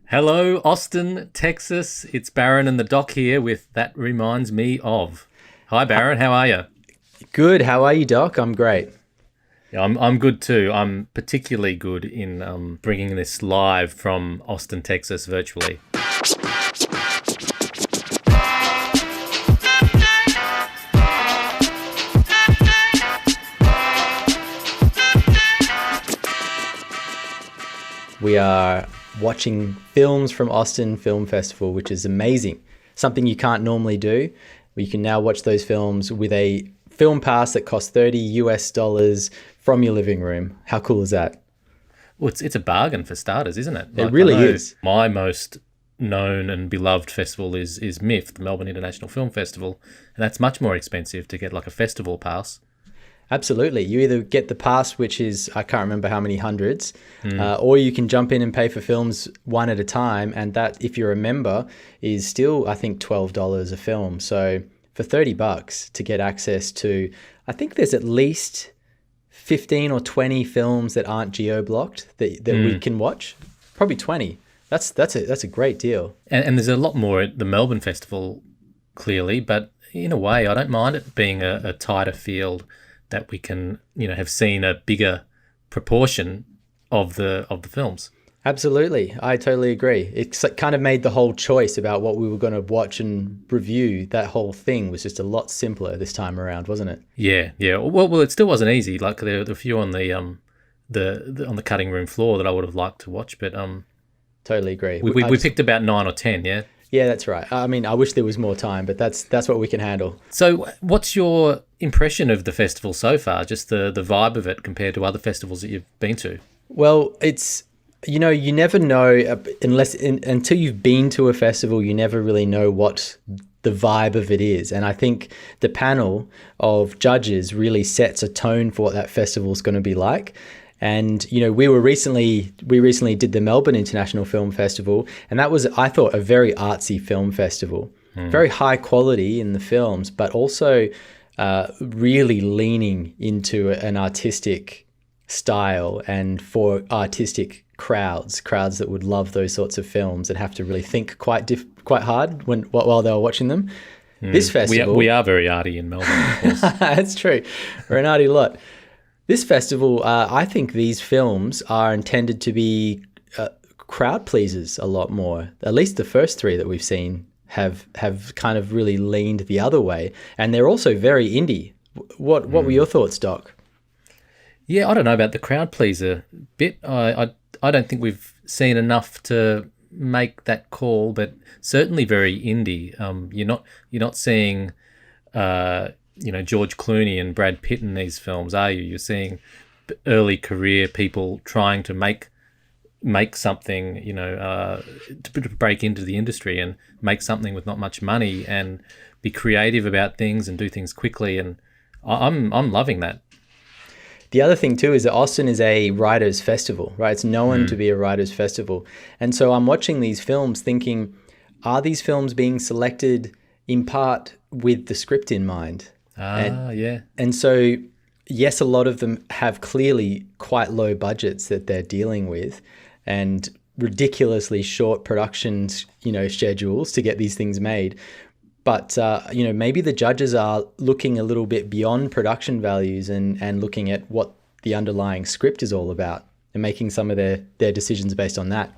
Hello, Austin, Texas. It's Baron and the Doc here with That Reminds Me Of. Hi, Baron. How are you? Good. How are you, Doc? I'm great. Yeah, I'm good too. I'm particularly good in bringing this live from Austin, Texas, virtually. We are watching films from Austin Film Festival, which is amazing. Something you can't normally do. You can now watch those films with a film pass that costs $30 from your living room. How cool is that? Well, it's a bargain for starters, isn't it? It really is. My most known and beloved festival is MIF, the Melbourne International Film Festival, and that's much more expensive to get like a festival pass. Absolutely. You either get the pass, which is, I can't remember how many hundreds, or you can jump in and pay for films one at a time. And that, if you're a member, is still, I think, $12 a film. So for $30 to get access to, I think there's at least 15 or 20 films that aren't geo-blocked that we can watch. Probably 20. That's a great deal. And there's a lot more at the Melbourne Festival, clearly, but in a way, I don't mind it being a tighter field that we can, have seen a bigger proportion of the films. Absolutely. I totally agree. It's kind of made the whole choice about what we were going to watch and review. That whole thing was just a lot simpler this time around, wasn't it? Yeah. Well, it still wasn't easy. Like there were a few on the on the cutting room floor that I would have liked to watch, but totally agree. We picked about 9 or 10, yeah. Yeah, that's right. I mean, I wish there was more time, but that's what we can handle. So what's your impression of the festival so far, just the vibe of it compared to other festivals that you've been to? Well, it's, you never know until you've been to a festival, you never really know what the vibe of it is. And I think the panel of judges really sets a tone for what that festival is going to be like. And, we recently did the Melbourne International Film Festival, and that was, I thought, a very artsy film festival, very high quality in the films, but also really leaning into an artistic style and for artistic crowds that would love those sorts of films and have to really think quite hard while they were watching them. This festival, we are very arty in Melbourne, of course. That's true. We're an arty lot. This festival, I think these films are intended to be crowd pleasers a lot more. At least the first three that we've seen have kind of really leaned the other way, and they're also very indie. What were your thoughts, Doc? Yeah, I don't know about the crowd pleaser bit. I don't think we've seen enough to make that call, but certainly very indie. You're not seeing George Clooney and Brad Pitt in these films, are you? You're seeing early career people trying to make something, to break into the industry and make something with not much money and be creative about things and do things quickly. And I'm loving that. The other thing too is that Austin is a writers' festival, right? It's known to be a writers' festival. And so I'm watching these films thinking, are these films being selected in part with the script in mind? Yeah. And so, yes, a lot of them have clearly quite low budgets that they're dealing with and ridiculously short productions, schedules to get these things made. But, maybe the judges are looking a little bit beyond production values and looking at what the underlying script is all about and making some of their decisions based on that.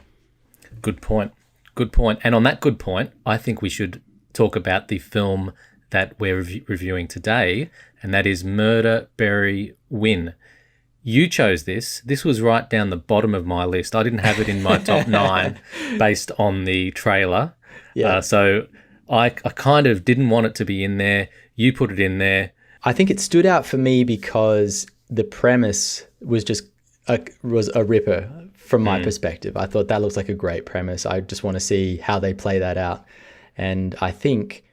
Good point. And on that good point, I think we should talk about the film that we're reviewing today, and that is Murder, Bury, Win. You chose this. This was right down the bottom of my list. I didn't have it in my top 9 based on the trailer. Yeah. So I kind of didn't want it to be in there. You put it in there. I think it stood out for me because the premise was just was a ripper from my perspective. I thought that looks like a great premise. I just want to see how they play that out. And I think,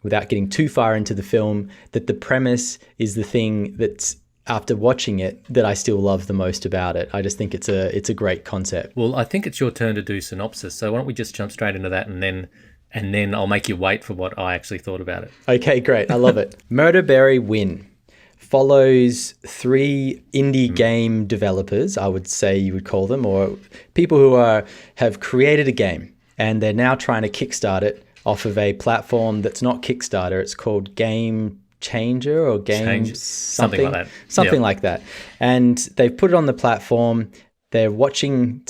without getting too far into the film, that the premise is the thing that's, after watching it, that I still love the most about it. I just think it's a great concept. Well, I think it's your turn to do synopsis. So why don't we just jump straight into that, and then I'll make you wait for what I actually thought about it. Okay, great. I love it. Murder, Bury, Win. follows 3 indie game developers, I would say you would call them, or people who have created a game, and they're now trying to kickstart it off of a platform that's not Kickstarter. It's called Game Changer or something like that. Something like that. And they've put it on the platform. They're watching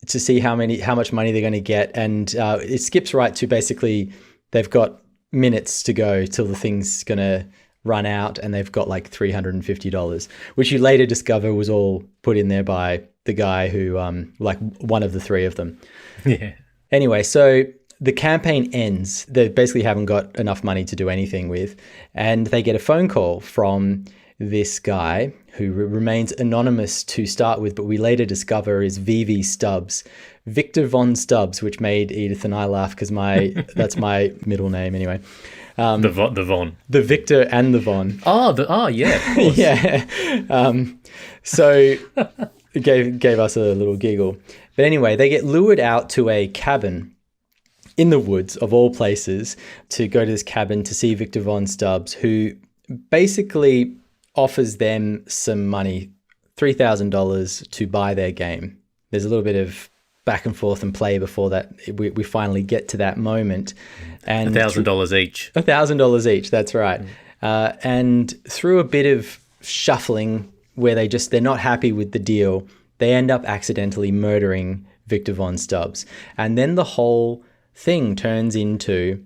to see how much money they're going to get, and it skips right to basically they've got minutes to go till the thing's going to run out, and they've got like $350, which you later discover was all put in there by the guy who like one of the 3 of them. Yeah. Anyway, so the campaign ends. They basically haven't got enough money to do anything with, and they get a phone call from this guy who remains anonymous to start with, but we later discover is VV Stubbs, Victor Von Stubbs, which made Edith and I laugh because that's my middle name anyway. The Von. The Victor and the Von. Yeah, of course. Yeah. So it gave us a little giggle. But anyway, they get lured out to a cabin in the woods, of all places, to go to this cabin to see Victor Von Stubbs, who basically offers them some money, $3,000 to buy their game. There's a little bit of back and forth and play before that we finally get to that moment. And $1,000 each. $1,000 each, that's right. And through a bit of shuffling where they're not happy with the deal, they end up accidentally murdering Victor Von Stubbs. And then the whole thing turns into,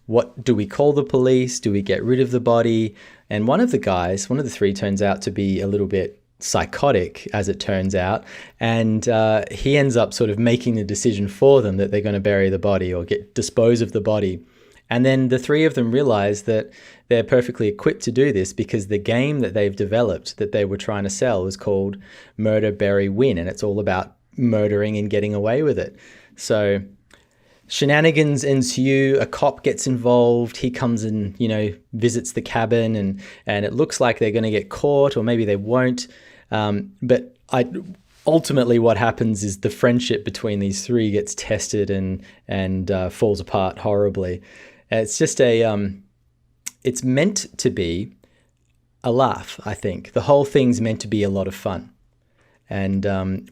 what do we call the police? Do we get rid of the body? And one of the 3 turns out to be a little bit psychotic, as it turns out. And he ends up sort of making the decision for them that they're going to bury the body or dispose of the body. And then the 3 of them realize that they're perfectly equipped to do this because the game that they've developed that they were trying to sell is called Murder, Bury, Win. And it's all about murdering and getting away with it. So shenanigans ensue. A cop gets involved. He comes and, visits the cabin, and it looks like they're going to get caught, or maybe they won't. But ultimately what happens is the friendship between these 3 gets tested and falls apart horribly. It's just it's meant to be a laugh, I think. The whole thing's meant to be a lot of fun. And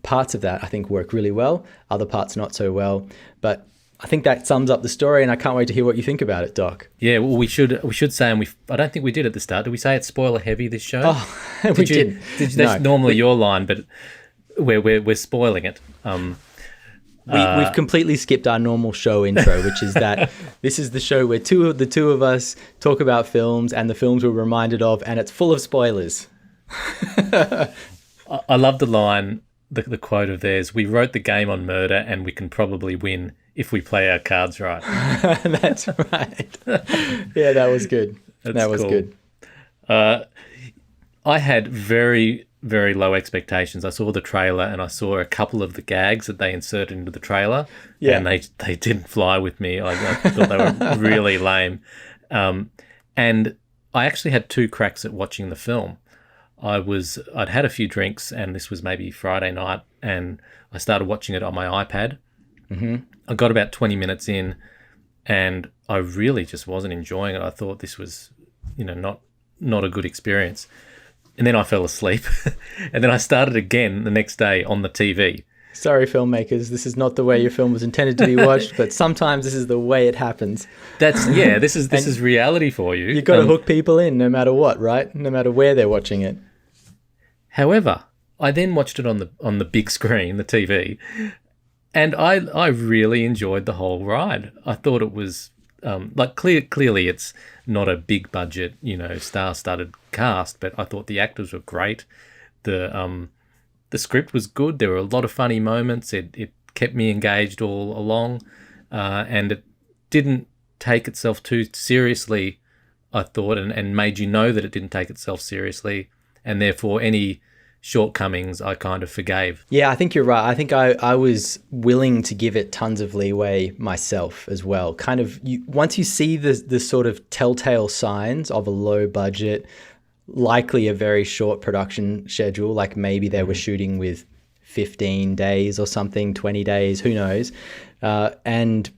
parts of that, I think, work really well. Other parts not so well. But I think that sums up the story, and I can't wait to hear what you think about it, Doc. Yeah, well, we should say, and I don't think we did at the start. Did we say it's spoiler heavy, this show? Oh, we didn't. That's normally your line, but we're spoiling it. We've completely skipped our normal show intro, which is that this is the show where the two of us talk about films and the films we're reminded of, and it's full of spoilers. I love the line, the quote of theirs: "We wrote the game on murder, and we can probably win if we play our cards right." That's right. Yeah, that was good. That was cool. Good. I had very, very low expectations. I saw the trailer and I saw a couple of the gags that they inserted into the trailer, and they didn't fly with me. I thought they were really lame. And I actually had 2 cracks at watching the film. I'd had a few drinks, and this was maybe Friday night, and I started watching it on my iPad. Mm-hmm. I got about 20 minutes in, and I really just wasn't enjoying it. I thought this was, not a good experience. And then I fell asleep, and then I started again the next day on the TV. Sorry, filmmakers, this is not the way your film was intended to be watched, but sometimes this is the way it happens. This is reality for you. You've got to hook people in no matter what, right? No matter where they're watching it. However, I then watched it on the big screen, the TV, and I really enjoyed the whole ride. I thought it was clearly it's not a big budget, star-studded cast, but I thought the actors were great. The script was good. There were a lot of funny moments. It kept me engaged all along, and it didn't take itself too seriously, I thought, and made you know that it didn't take itself seriously, and therefore any shortcomings I kind of forgave. Yeah, I think you're right. I think I was willing to give it tons of leeway myself as well. Kind of, once you see the sort of telltale signs of a low budget, likely a very short production schedule, like maybe they were shooting with 15 days or something, 20 days, who knows, and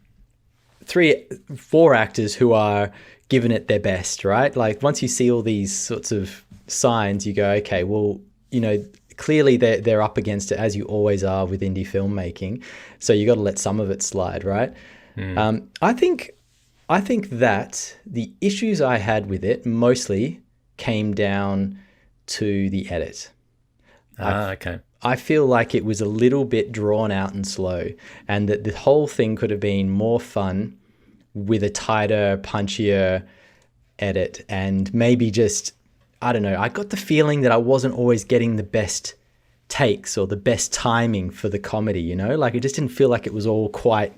4 actors who are giving it their best, right? Like once you see all these sorts of signs, you go, okay, well, clearly they're up against it, as you always are with indie filmmaking. So you got to let some of it slide, right? I think that the issues I had with it mostly came down to the edit. Okay. I feel like it was a little bit drawn out and slow, and that the whole thing could have been more fun with a tighter, punchier edit, and maybe just, I don't know, I got the feeling that I wasn't always getting the best takes or the best timing for the comedy, Like, it just didn't feel like it was all quite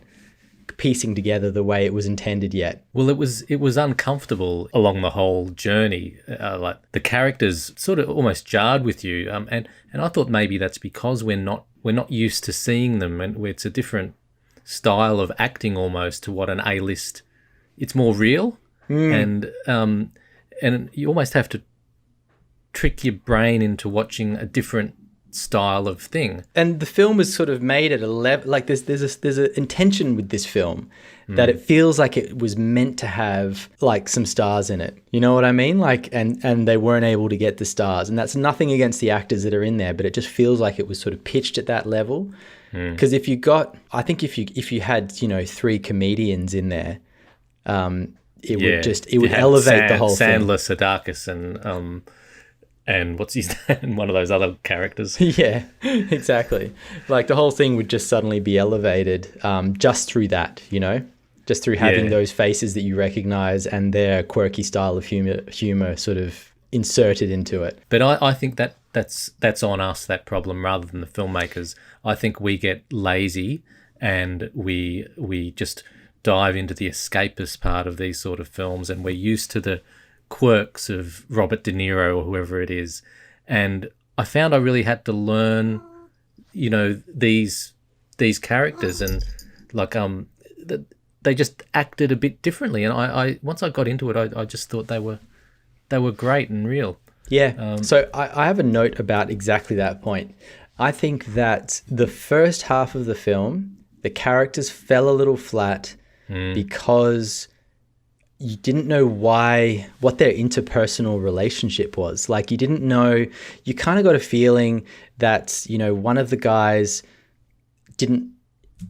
piecing together the way it was intended yet. Well, it was uncomfortable along the whole journey. Like the characters sort of almost jarred with you, and I thought maybe that's because we're not used to seeing them, and it's a different style of acting almost to what an A-list. It's more real, and you almost have to trick your brain into watching a different style of thing. And the film is sort of made at a level, like there's an intention with this film that it feels like it was meant to have like some stars in it. You know what I mean? Like, and they weren't able to get the stars, and that's nothing against the actors that are in there, but it just feels like it was sort of pitched at that level. Because if you had 3 comedians in there, it would elevate the whole thing. Sandler, Sudeikis, and what's his name? One of those other characters. Yeah, exactly. Like the whole thing would just suddenly be elevated just through that, just through having those faces that you recognize and their quirky style of humor sort of inserted into it. But I think that's on us, that problem, rather than the filmmakers. I think we get lazy and we just dive into the escapist part of these sort of films, and we're used to the quirks of Robert De Niro or whoever it is, and I found I really had to learn, these characters, and like they just acted a bit differently, and I once I got into it, I just thought they were great and real. Yeah. So I have a note about exactly that point. I think that the first half of the film, the characters fell a little flat because you didn't know what their interpersonal relationship was. Like, you didn't know, you kind of got a feeling that, one of the guys didn't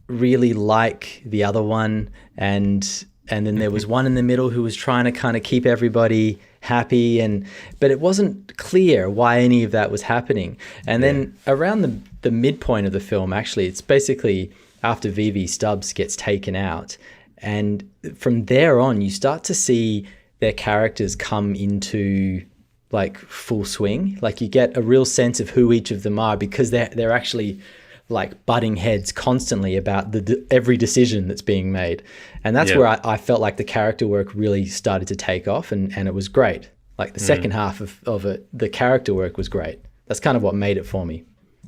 really like the other one. And then there was one in the middle who was trying to kind of keep everybody happy. But it wasn't clear why any of that was happening. And then around the midpoint of the film, actually, it's basically after V.V. Stubbs gets taken out. And from there on, you start to see their characters come into like full swing. Like, you get a real sense of who each of them are, because they're actually like butting heads constantly about every decision that's being made. And that's where I felt like the character work really started to take off, and it was great. Like the second half of it, the character work was great. That's kind of what made it for me.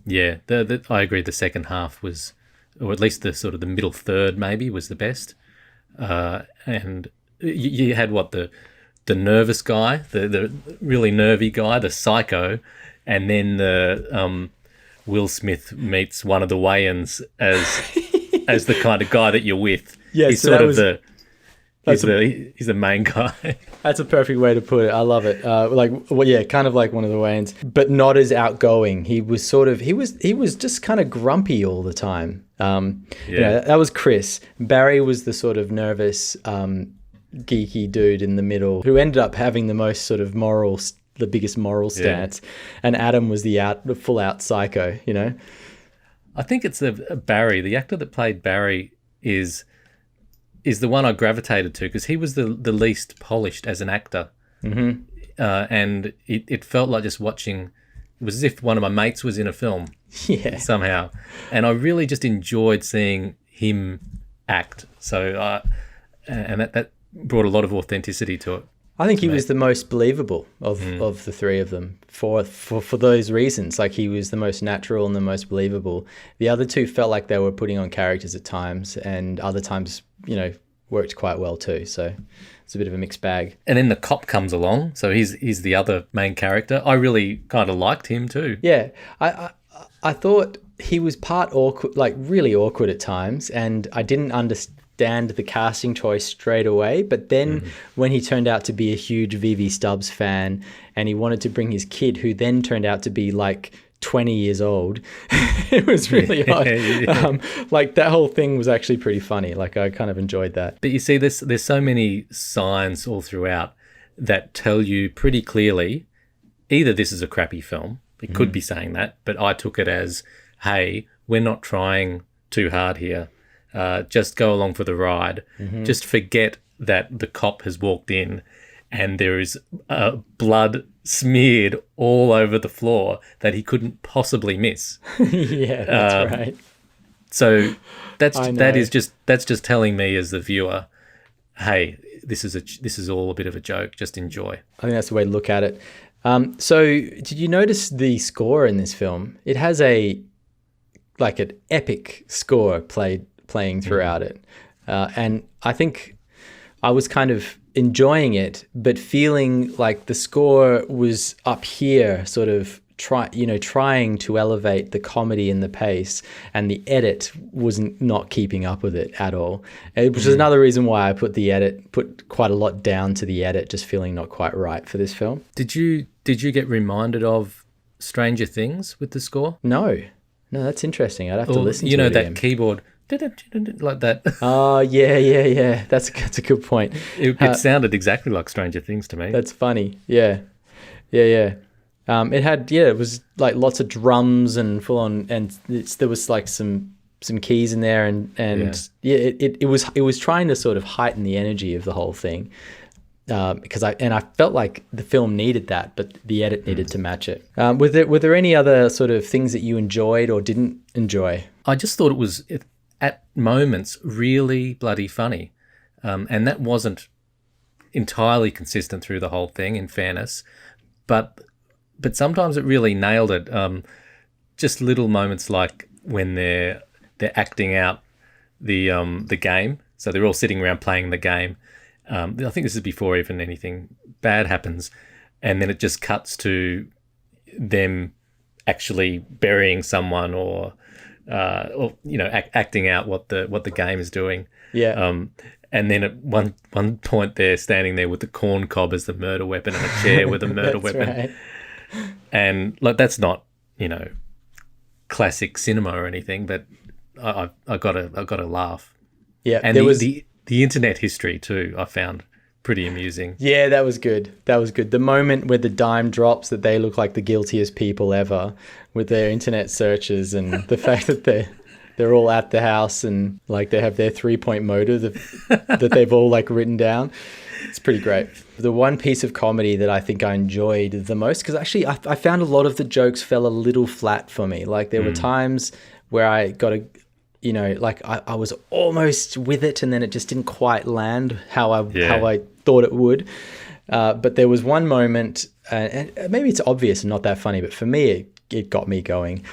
Yeah, I agree. The second half was, or at least the sort of the middle third maybe, was the best. And you had the nervous guy, the really nervy guy, the psycho, and then the Will Smith meets one of the Wayans as the kind of guy that you're with. Yeah, he's sort of he's the main guy. That's a perfect way to put it. I love it. Kind of like one of the Wayans, but not as outgoing. He was just kind of grumpy all the time. That was Chris. Barry was the sort of nervous, geeky dude in the middle who ended up having the most sort of the biggest moral stance. And Adam was the full out psycho, I think it's Barry, the actor that played Barry is the one I gravitated to, because he was the least polished as an actor. Mm-hmm. And it felt like just watching, it was as if one of my mates was in a film somehow. And I really just enjoyed seeing him act. So, and that brought a lot of authenticity to it. I think he was the most believable of the three of them for those reasons. Like, he was the most natural and the most believable. The other two felt like they were putting on characters at times, and other times, worked quite well too. So it's a bit of a mixed bag. And then the cop comes along, so he's the other main character. I really kind of liked him too. Yeah, I thought he was part awkward, like really awkward at times, and I didn't understand. understand the casting choice straight away. But then when he turned out to be a huge V.V. Stubbs fan and he wanted to bring his kid, who then turned out to be like 20 years old, it was really odd. Like that whole thing was actually pretty funny. Like I kind of enjoyed that. But you see, there's so many signs all throughout that tell you pretty clearly either this is a crappy film. It could be saying that, but I took it as, hey, we're not trying too hard here. Just go along for the ride. Just forget that the cop has walked in and there is blood smeared all over the floor that he couldn't possibly miss. Yeah, that's right. So that's just telling me as the viewer, hey, this is all a bit of a joke. Just enjoy. I think that's the way to look at it. So did you notice the score in this film? It has an epic score playing throughout it. And I think I was kind of enjoying it, but feeling like the score was up here, sort of trying to elevate the comedy and the pace, and the edit wasn't not keeping up with it at all. Which is another reason why I put quite a lot down to the edit, just feeling not quite right for this film. Did you get reminded of Stranger Things with the score? No, that's interesting. I'd have to listen to it that again. Keyboard like that. Oh, yeah. That's a good point. It sounded exactly like Stranger Things to me. That's funny. Yeah. It was like lots of drums and full on, and there was like some keys in there, and it was trying to sort of heighten the energy of the whole thing. Because I felt like the film needed that, but the edit needed to match it. Were there any other sort of things that you enjoyed or didn't enjoy? I just thought it was at moments really bloody funny, and that wasn't entirely consistent through the whole thing, in fairness, but sometimes it really nailed it. Just little moments like when they're acting out the game, so they're all sitting around playing the game. I think this is before even anything bad happens, and then it just cuts to them actually burying someone or acting out what the game is doing. Yeah. And then at one point they're standing there with the corn cob as the murder weapon and a chair with a murder weapon. Right. And like that's not classic cinema or anything, but I got a laugh. Yeah, and the internet history too, I found pretty amusing. Yeah, that was good. The moment where the dime drops that they look like the guiltiest people ever with their internet searches, and the fact that they're all at the house and like they have their 3-point motive that they've all like written down. It's pretty great. The one piece of comedy that I think I enjoyed the most, because actually I found a lot of the jokes fell a little flat for me. Like there were times where I got I was almost with it, and then it just didn't quite land how I thought it would. But there was one moment, and maybe it's obvious and not that funny, but for me it got me going,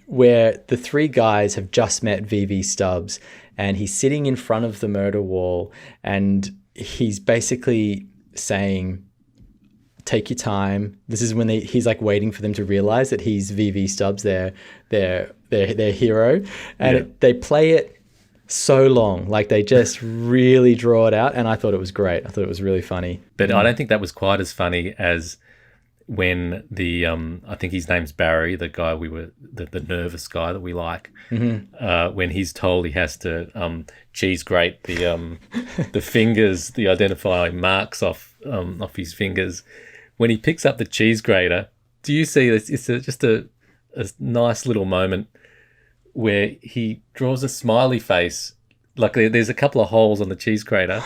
where the three guys have just met V.V. Stubbs, and he's sitting in front of the murder wall, and he's basically saying, take your time. This is when he's like waiting for them to realize that he's V.V. Stubbs, their hero. And they play it so long. Like they just really draw it out. And I thought it was great. I thought it was really funny. But I don't think that was quite as funny as when I think his name's Barry, the guy the nervous guy that we like, when he's told he has to cheese grate the fingers, the identifying marks off his fingers. When he picks up the cheese grater, do you see this? It's just a nice little moment where he draws a smiley face. Like there's a couple of holes on the cheese grater,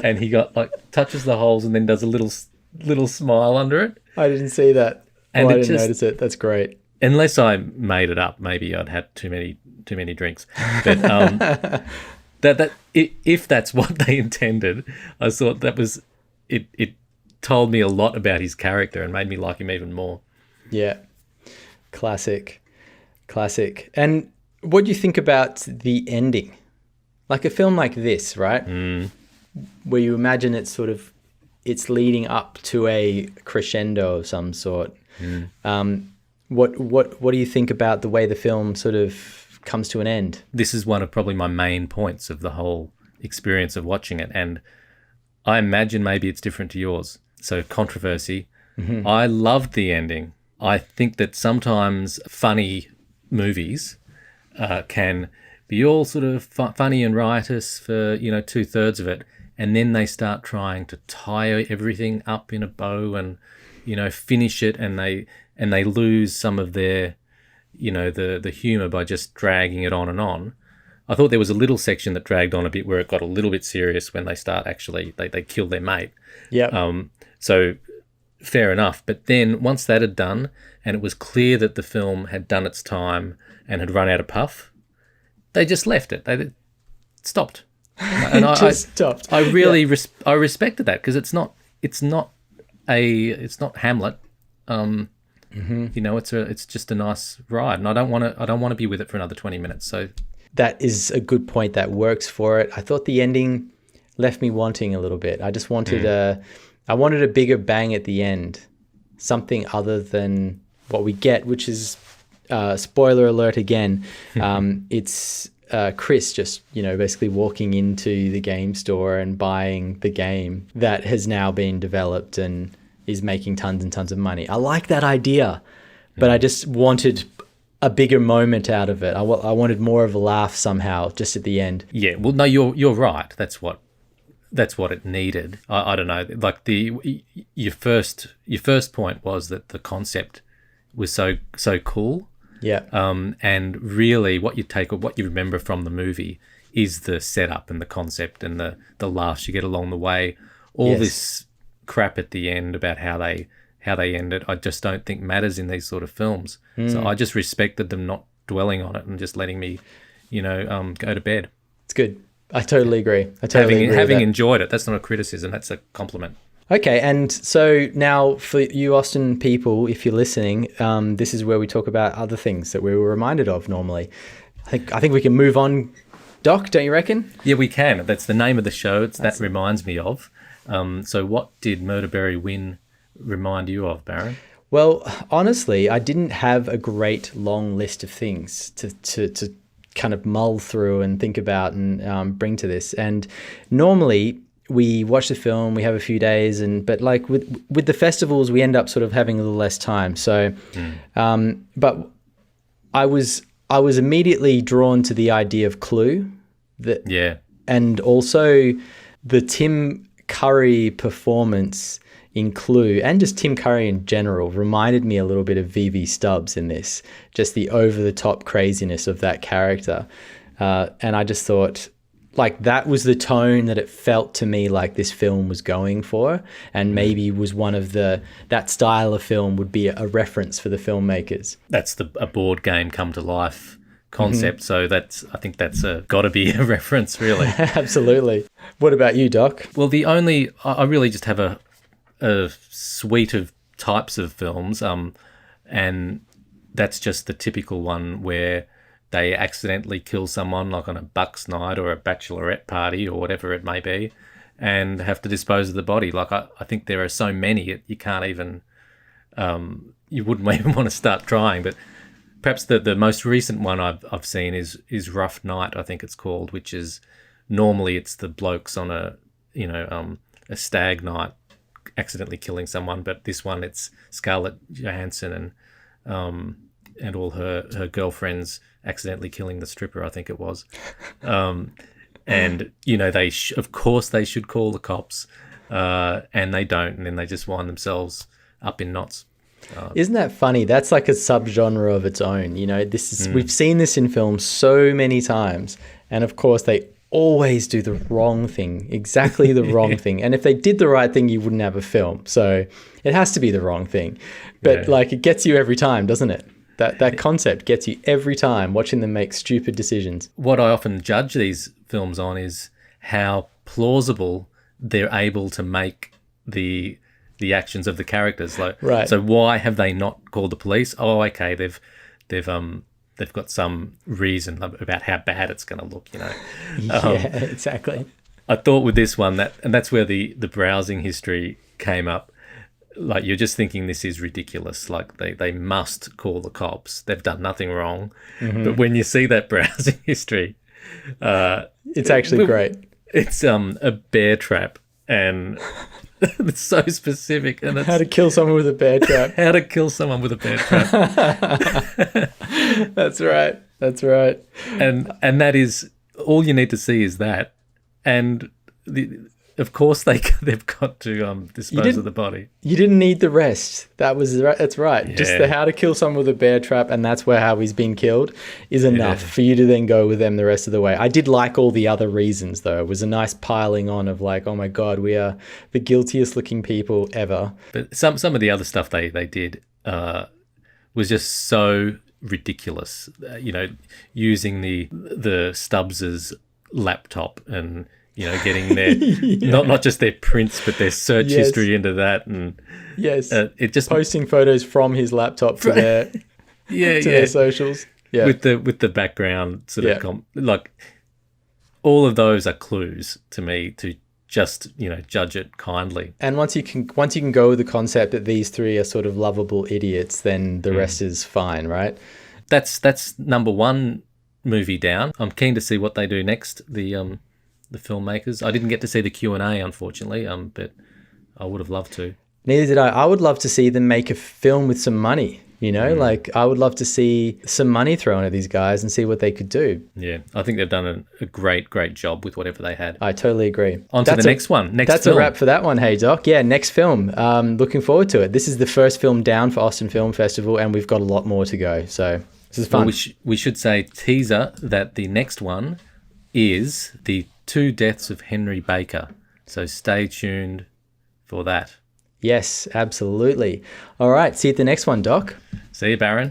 and he touches the holes and then does a little smile under it. I didn't see that. And I didn't notice it. That's great. Unless I made it up, maybe I'd had too many drinks. But that if that's what they intended, I thought that was it. It told me a lot about his character and made me like him even more. Yeah, classic. And what do you think about the ending? Like a film like this, right? Where you imagine it's leading up to a crescendo of some sort. What do you think about the way the film sort of comes to an end. This is one of probably my main points of the whole experience of watching it, and I imagine maybe it's different to yours. So controversy. Mm-hmm. I loved the ending. I think that sometimes funny movies can be all sort of funny and riotous for 2/3 of it, and then they start trying to tie everything up in a bow and finish it, and they lose some of their the humor by just dragging it on and on. I thought there was a little section that dragged on a bit where it got a little bit serious when they start actually they kill their mate. Yeah. So fair enough. But then once that had done and it was clear that the film had done its time and had run out of puff, they just left it. They stopped. And stopped. I really I respected that, because it's not Hamlet. It's just a nice ride, and I don't want to be with it for another 20 minutes. So that is a good point. That works for it. I thought the ending left me wanting a little bit. I just wanted I wanted a bigger bang at the end, something other than what we get, which is spoiler alert again. It's Chris just basically walking into the game store and buying the game that has now been developed and is making tons and tons of money. I like that idea, but I just wanted a bigger moment out of it. I wanted more of a laugh somehow just at the end. Yeah, well, no, you're right. That's what it needed. I don't know. Like your first point was that the concept was so cool. Yeah. And really, what you remember from the movie is the setup and the concept and the laughs you get along the way. All this crap at the end about how they end it, I just don't think matters in these sort of films. So I just respected them not dwelling on it and just letting me, go to bed. It's good. I totally agree. Having enjoyed it, that's not a criticism, that's a compliment. Okay, and so now for you Austin people, if you're listening, this is where we talk about other things that we were reminded of normally. I think we can move on, Doc, don't you reckon? Yeah, we can. That's the name of the show. That reminds me of. So what did Murderberry Win remind you of, Baron? Well, honestly, I didn't have a great long list of things to kind of mull through and think about and bring to this. And normally we watch the film, we have a few days, but like with the festivals, we end up sort of having a little less time. So, but I was immediately drawn to the idea of Clue. And also the Tim Curry performance in Clue, and just Tim Curry in general, reminded me a little bit of V.V. Stubbs in this, just the over-the-top craziness of that character. And I just thought, like, that was the tone that it felt to me like this film was going for, and maybe was one of that style of film would be a reference for the filmmakers. That's a board game come to life concept. So I think that's got to be a reference, really. Absolutely. What about you, Doc? Well, I really just have a suite of types of films, and that's just the typical one where they accidentally kill someone, like on a bucks night or a bachelorette party or whatever it may be, and have to dispose of the body. Like I think there are so many you can't even you wouldn't even want to start trying. But perhaps the most recent one I've seen is Rough Night, I think it's called, which is normally it's the blokes on a stag night accidentally killing someone, but this one it's Scarlett Johansson and all her girlfriends accidentally killing the stripper, I think it was. And they of course they should call the cops, and they don't, and then they just wind themselves up in knots. Isn't that funny? That's like a subgenre of its own. We've seen this in films so many times, and of course they always do the wrong thing, exactly the wrong thing. And if they did the right thing, you wouldn't have a film. So it has to be the wrong thing. But like, it gets you every time, doesn't it? That concept gets you every time, watching them make stupid decisions. What I often judge these films on is how plausible they're able to make the actions of the characters. Like, right. So why have they not called the police? Oh, okay, they've got some reason about how bad it's going to look, Yeah, exactly. I thought with this one, that's where the browsing history came up. like you're just thinking this is ridiculous. Like they must call the cops. They've done nothing wrong. But when you see that browsing history, it's actually great. It's a bear trap, and it's so specific. And it's How to kill someone with a bear trap. how to kill someone with a bear trap. That's right. That's right. And that is all you need to see is that, and of course they've got to dispose of the body. You didn't need the rest. That's right. Yeah. Just the how to kill someone with a bear trap, and that's how he's been killed, is enough for you to then go with them the rest of the way. I did like all the other reasons though. It was a nice piling on of like, oh my god, we are the guiltiest looking people ever. But some of the other stuff they did was just so ridiculous. Using the Stubbs's laptop and getting their not just their prints but their search history into that, and it just posting photos from his laptop to their their socials. Yeah, with the background sort of like all of those are clues to me to just judge it kindly. And once you can go with the concept that these three are sort of lovable idiots, then the rest is fine, right? That's number one movie down. I'm keen to see what they do next. The filmmakers. I didn't get to see the Q&A, unfortunately, but I would have loved to. Neither did I. I would love to see them make a film with some money, like I would love to see some money thrown at these guys and see what they could do. Yeah, I think they've done a great job with whatever they had. I totally agree. On to the next one. That's film. A wrap for that one, hey, Doc. Yeah, next film. Looking forward to it. This is the first film down for Austin Film Festival, and we've got a lot more to go. So this is fun. Well, we should say, teaser, that the next one is the Two Deaths of Henry Baker. So stay tuned for that. Yes, absolutely. All right. See you at the next one, Doc. See you, Baron.